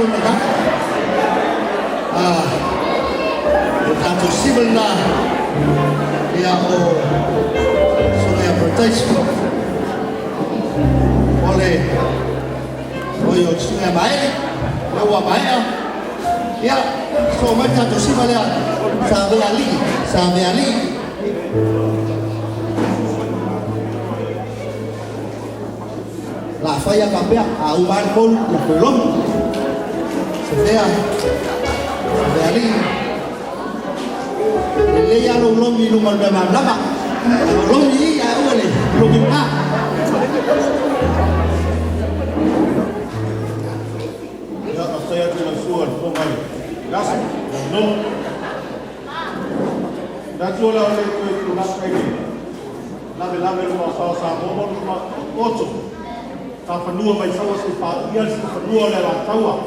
pun kan. Tanto sibelna ya sungai proteksi oleh oyo sungai baik, lawa baik ya. So macam tu sibelna sampai ali. La falla cambia a un barco la pelón se vea de ali le ya lo mi lo mal de lama lo mi ya ole lo mi ma ya saya tidak suar pemain gas no dah jual oleh itu nak lagi labe rumah sawah rumah ocho ta fanua mai sawa se pa ia se fanua le la taua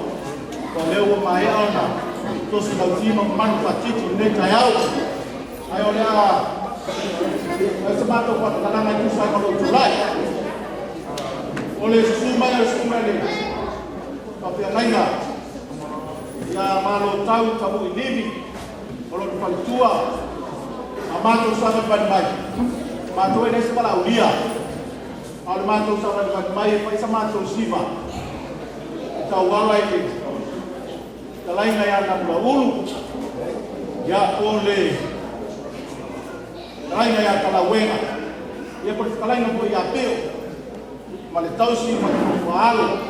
ko leo mai ana to se la tima man pa titi ne kayau ai olha esse mato ko ta na ku sa ko julai ole suma le pa pia laina ya malo tau tabu ini olo pa tua amato sa ban mai mato ene se bala ulia al mato sama dengan mai pai sama mato siva kau walai ke lain ya na ulu ya ole lain ya kala wenga ya por lain no ya peo male tau si ma walo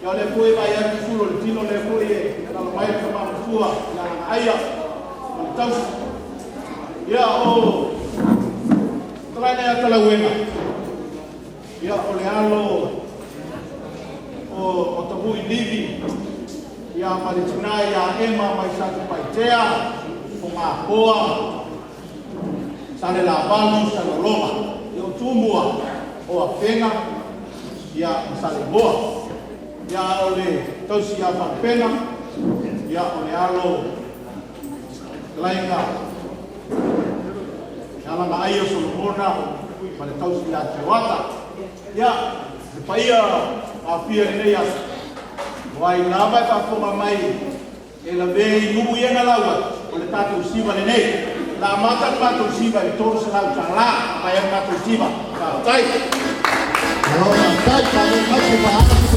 ya le foi vai ya fulo tino le foi na mai kama tua na aya male tau ya lain ya kala wenga ya oleh alo o tabu indivi ya malitina ya ema mai satu paitea funga poa sale la balon sale loma yo tumua o afenga ya sale boa ya oleh tosi ya pena ya oleh alo lainga ya la ayo solomona pada tosi ya tewata ya paia afia nei as vai lava pa foma mai ela vei nubu ia na lawa ole tatu siva nei la mata tatu siva e todo se la tala pa ia tatu siva tai kalau tai kalau masih bahasa